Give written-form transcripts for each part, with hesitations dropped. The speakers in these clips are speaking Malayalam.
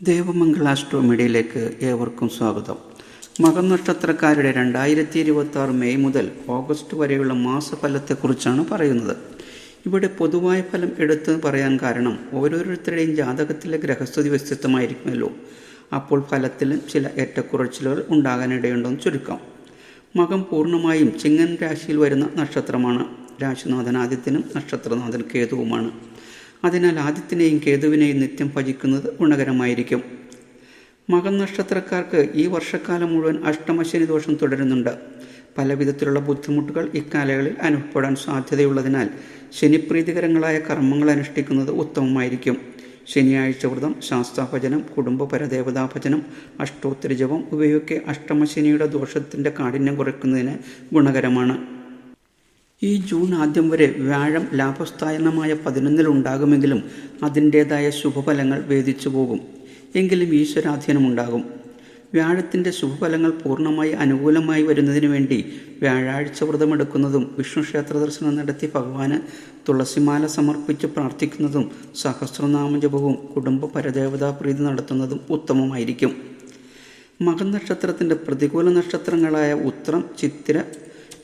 ദേവമംഗള ആസ്ട്രോമീഡിയയിലേക്ക് ഏവർക്കും സ്വാഗതം. മകം നക്ഷത്രക്കാരുടെ 2026 മെയ് മുതൽ ഓഗസ്റ്റ് വരെയുള്ള മാസഫലത്തെക്കുറിച്ചാണ് പറയുന്നത്. ഇവിടെ പൊതുവായ ഫലം എടുത്ത് പറയാൻ കാരണം ഓരോരുത്തരുടെയും ജാതകത്തിലെ ഗ്രഹസ്ഥിതി വ്യത്യസ്തമായിരിക്കുമല്ലോ. അപ്പോൾ ഫലത്തിലും ചില ഏറ്റക്കുറച്ചിലുകൾ ഉണ്ടാകാനിടയുണ്ടെന്ന് ചുരുക്കം. മകം പൂർണ്ണമായും ചിങ്ങൻ രാശിയിൽ വരുന്ന നക്ഷത്രമാണ്. രാശിനാഥൻ ആദിത്യനും നക്ഷത്രനാഥൻ കേതുവുമാണ്. അതിനാൽ ആദിത്യനെയും കേതുവിനെയും നിത്യം ഭജിക്കുന്നത് ഗുണകരമായിരിക്കും. മകം നക്ഷത്രക്കാർക്ക് ഈ വർഷക്കാലം മുഴുവൻ അഷ്ടമശനി ദോഷം തുടരുന്നുണ്ട്. പല വിധത്തിലുള്ള ബുദ്ധിമുട്ടുകൾ ഇക്കാലങ്ങളിൽ അനുഭവപ്പെടാൻ സാധ്യതയുള്ളതിനാൽ ശനിപ്രീതികരങ്ങളായ കർമ്മങ്ങൾ അനുഷ്ഠിക്കുന്നത് ഉത്തമമായിരിക്കും. ശനിയാഴ്ച വ്രതം, ശാസ്താഭജനം, കുടുംബ പരദേവതാഭജനം, അഷ്ടോത്തരി ജപം ഇവയൊക്കെ അഷ്ടമശനിയുടെ ദോഷത്തിൻ്റെ കാഠിന്യം കുറയ്ക്കുന്നതിന് ഗുണകരമാണ്. ഈ ജൂൺ ആദ്യം വരെ വ്യാഴം ലാഭസ്ഥാനമായ 11 ഉണ്ടാകുമെങ്കിലും അതിൻ്റേതായ ശുഭഫലങ്ങൾ വേദിച്ചു പോകും. എങ്കിലും ഈശ്വരാധീനമുണ്ടാകും. വ്യാഴത്തിൻ്റെ ശുഭഫലങ്ങൾ പൂർണ്ണമായി അനുകൂലമായി വരുന്നതിന് വേണ്ടി വ്യാഴാഴ്ച വ്രതമെടുക്കുന്നതും വിഷ്ണു ക്ഷേത്ര ദർശനം നടത്തി ഭഗവാന് തുളസിമാല സമർപ്പിച്ച് പ്രാർത്ഥിക്കുന്നതും സഹസ്രനാമജപവും കുടുംബ പരദേവതാ പ്രീതി നടത്തുന്നതും ഉത്തമമായിരിക്കും. മകം നക്ഷത്രത്തിൻ്റെ പ്രതികൂല നക്ഷത്രങ്ങളായ ഉത്രം, ചിത്തിര,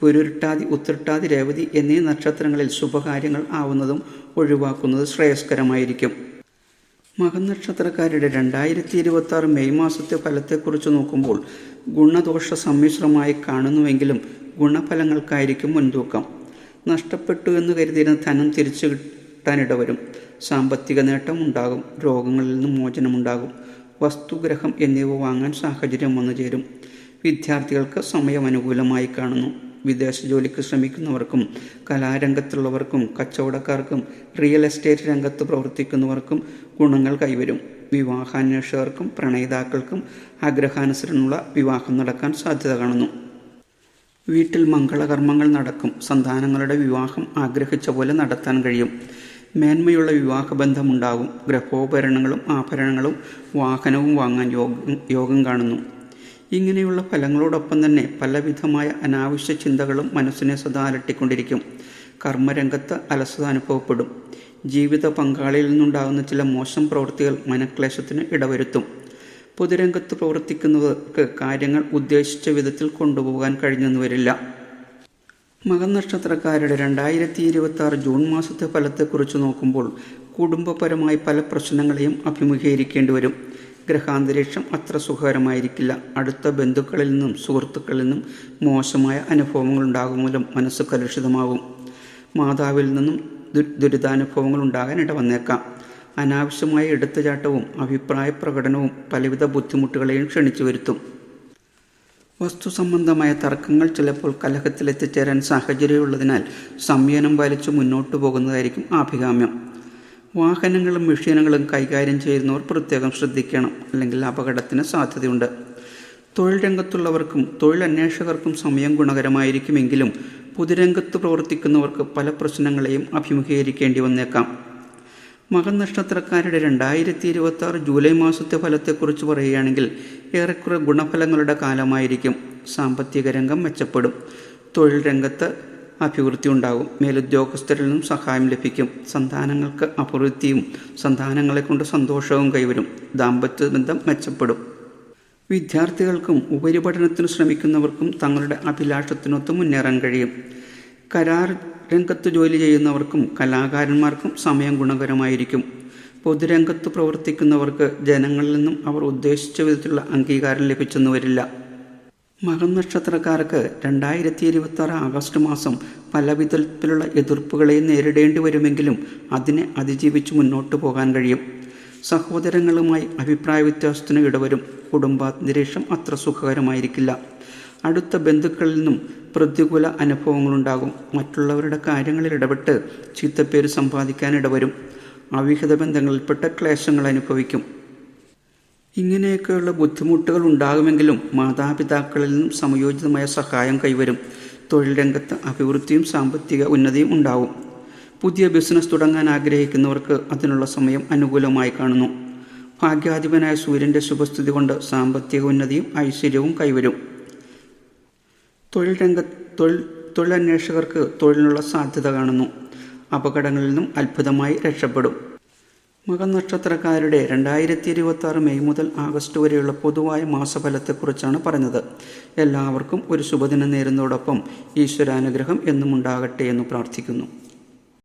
പുരുരുട്ടാതി, ഉത്രട്ടാതി, രേവതി എന്നീ നക്ഷത്രങ്ങളിൽ ശുഭകാര്യങ്ങൾ ആവുന്നതും ഒഴിവാക്കുന്നത് ശ്രേയസ്കരമായിരിക്കും. മകം നക്ഷത്രക്കാരുടെ 2026 മെയ് മാസത്തെ ഫലത്തെക്കുറിച്ച് നോക്കുമ്പോൾ ഗുണദോഷ സമ്മിശ്രമായി കാണുന്നുവെങ്കിലും ഗുണഫലങ്ങൾക്കായിരിക്കും മുൻതൂക്കം. നഷ്ടപ്പെട്ടു എന്ന് കരുതിയിരുന്ന ധനം തിരിച്ചു കിട്ടാനിടവരും. സാമ്പത്തിക നേട്ടം ഉണ്ടാകും. രോഗങ്ങളിൽ നിന്ന് മോചനമുണ്ടാകും. വസ്തുഗ്രഹം എന്നിവ വാങ്ങാൻ സാഹചര്യം വന്നു ചേരും. വിദ്യാർത്ഥികൾക്ക് സമയം അനുകൂലമായി കാണുന്നു. വിദേശ ജോലിക്ക് ശ്രമിക്കുന്നവർക്കും കലാരംഗത്തുള്ളവർക്കും കച്ചവടക്കാർക്കും റിയൽ എസ്റ്റേറ്റ് രംഗത്ത് പ്രവർത്തിക്കുന്നവർക്കും ഗുണങ്ങൾ കൈവരും. വിവാഹാന്വേഷകർക്കും പ്രണയിതാക്കൾക്കും ആഗ്രഹാനുസരണമുള്ള വിവാഹം നടക്കാൻ സാധ്യത കാണുന്നു. വീട്ടിൽ മംഗളകർമ്മങ്ങൾ നടക്കും. സന്താനങ്ങളുടെ വിവാഹം ആഗ്രഹിച്ച പോലെ നടത്താൻ കഴിയും. മേന്മയുള്ള വിവാഹബന്ധമുണ്ടാകും. ഗ്രഹോപകരണങ്ങളും ആഭരണങ്ങളും വാഹനവും വാങ്ങാൻ യോഗം കാണുന്നു. ഇങ്ങനെയുള്ള ഫലങ്ങളോടൊപ്പം തന്നെ പലവിധമായ അനാവശ്യ ചിന്തകളും മനസ്സിനെ സദാ അലട്ടിക്കൊണ്ടിരിക്കും. കർമ്മരംഗത്ത് അലസത അനുഭവപ്പെടും. ജീവിത പങ്കാളിയിൽ നിന്നുണ്ടാകുന്ന ചില മോശം പ്രവൃത്തികൾ മനക്ലേശത്തിന് ഇടവരുത്തും. പൊതുരംഗത്ത് പ്രവർത്തിക്കുന്നവർക്ക് കാര്യങ്ങൾ ഉദ്ദേശിച്ച വിധത്തിൽ കൊണ്ടുപോകാൻ കഴിഞ്ഞെന്ന് വരില്ല. മകം നക്ഷത്രക്കാരുടെ 2026 ജൂൺ മാസത്തെ ഫലത്തെക്കുറിച്ച് നോക്കുമ്പോൾ കുടുംബപരമായി പല പ്രശ്നങ്ങളെയും അഭിമുഖീകരിക്കേണ്ടി വരും. ഗ്രഹാന്തരീക്ഷം അത്ര സുഖകരമായിരിക്കില്ല. അടുത്ത ബന്ധുക്കളിൽ നിന്നും സുഹൃത്തുക്കളിൽ നിന്നും മോശമായ അനുഭവങ്ങൾ ഉണ്ടാകും മൂലം മനസ്സ് കലുഷിതമാകും. മാതാവിൽ നിന്നും ദുരിതാനുഭവങ്ങൾ ഉണ്ടാകാൻ ഇടവന്നേക്കാം. അനാവശ്യമായ എടുത്തുചാട്ടവും അഭിപ്രായ പ്രകടനവും പലവിധ ബുദ്ധിമുട്ടുകളെയും ക്ഷണിച്ചു വരുത്തും. വസ്തു സംബന്ധമായ തർക്കങ്ങൾ ചിലപ്പോൾ കലഹത്തിലെത്തിച്ചേരാൻ സാഹചര്യമുള്ളതിനാൽ സംയമനം പാലിച്ച് മുന്നോട്ടു പോകുന്നതായിരിക്കും അഭികാമ്യം. വാഹനങ്ങളും മെഷീനുകളും കൈകാര്യം ചെയ്യുന്നവർ പ്രത്യേകം ശ്രദ്ധിക്കണം, അല്ലെങ്കിൽ അപകടത്തിന് സാധ്യതയുണ്ട്. തൊഴിൽ രംഗത്തുള്ളവർക്കും തൊഴിലന്വേഷകർക്കും സമയം ഗുണകരമായിരിക്കുമെങ്കിലും പൊതുരംഗത്ത് പ്രവർത്തിക്കുന്നവർക്ക് പല പ്രശ്നങ്ങളെയും അഭിമുഖീകരിക്കേണ്ടി വന്നേക്കാം. മകം നക്ഷത്രക്കാരുടെ 2026 ജൂലൈ മാസത്തെ ഫലത്തെക്കുറിച്ച് പറയുകയാണെങ്കിൽ ഏറെക്കുറെ ഗുണഫലങ്ങളുടെ കാലമായിരിക്കും. സാമ്പത്തിക രംഗം മെച്ചപ്പെടും. തൊഴിൽ രംഗത്ത് അഭിവൃദ്ധി ഉണ്ടാകും. മേലുദ്യോഗസ്ഥരിൽ നിന്നും സഹായം ലഭിക്കും. സന്താനങ്ങൾക്ക് അഭിവൃദ്ധിയും സന്താനങ്ങളെ കൊണ്ട് സന്തോഷവും കൈവരും. ദാമ്പത്യ ബന്ധം മെച്ചപ്പെടും. വിദ്യാർത്ഥികൾക്കും ഉപരിപഠനത്തിന് ശ്രമിക്കുന്നവർക്കും തങ്ങളുടെ അഭിലാഷത്തിനൊത്ത് മുന്നേറാൻ കഴിയും. കരാർ രംഗത്ത് ജോലി ചെയ്യുന്നവർക്കും കലാകാരന്മാർക്കും സമയം ഗുണകരമായിരിക്കും. പൊതുരംഗത്ത് പ്രവർത്തിക്കുന്നവർക്ക് ജനങ്ങളിൽ നിന്നും അവർ ഉദ്ദേശിച്ച വിധത്തിലുള്ള അംഗീകാരം ലഭിച്ചെന്ന് വരില്ല. മകം നക്ഷത്രക്കാർക്ക് 2026 ആഗസ്റ്റ് മാസം പല വിധത്തിലുള്ള എതിർപ്പുകളെയും നേരിടേണ്ടി വരുമെങ്കിലും അതിനെ അതിജീവിച്ച് മുന്നോട്ട് പോകാൻ കഴിയും. സഹോദരങ്ങളുമായി അഭിപ്രായ വ്യത്യാസത്തിന് ഇടവരും. കുടുംബാന്തരീക്ഷം അത്ര സുഖകരമായിരിക്കില്ല. അടുത്ത ബന്ധുക്കളിൽ നിന്നും പ്രതികൂല അനുഭവങ്ങളുണ്ടാകും. മറ്റുള്ളവരുടെ കാര്യങ്ങളിൽ ഇടപെട്ട് ചീത്തപ്പേര് സമ്പാദിക്കാൻ ഇടവരും. അവിഹിത ബന്ധങ്ങളിൽപ്പെട്ട ക്ലേശങ്ങൾ അനുഭവിക്കും. ഇങ്ങനെയൊക്കെയുള്ള ബുദ്ധിമുട്ടുകൾ ഉണ്ടാകുമെങ്കിലും മാതാപിതാക്കളിൽ നിന്നും സമയോചിതമായ സഹായം കൈവരും. തൊഴിൽ രംഗത്ത് അഭിവൃദ്ധിയും സാമ്പത്തിക ഉന്നതിയും ഉണ്ടാവും. പുതിയ ബിസിനസ് തുടങ്ങാൻ ആഗ്രഹിക്കുന്നവർക്ക് അതിനുള്ള സമയം അനുകൂലമായി കാണുന്നു. ഭാഗ്യാധിപനായ സൂര്യൻ്റെ ശുഭസ്ഥിതി കൊണ്ട് സാമ്പത്തിക ഉന്നതിയും ഐശ്വര്യവും കൈവരും. തൊഴിലന്വേഷകർക്ക് തൊഴിലിനുള്ള സാധ്യത കാണുന്നു. അപകടങ്ങളിൽ നിന്നും അത്ഭുതമായി രക്ഷപ്പെടും. മകം നക്ഷത്രക്കാരുടെ 2026 മെയ് മുതൽ ആഗസ്റ്റ് വരെയുള്ള പൊതുവായ മാസഫലത്തെക്കുറിച്ചാണ് പറഞ്ഞത്. എല്ലാവർക്കും ഒരു ശുഭദിനം നേരുന്നതോടൊപ്പം ഈശ്വരാനുഗ്രഹം എന്നും ഉണ്ടാകട്ടെ എന്ന് പ്രാർത്ഥിക്കുന്നു.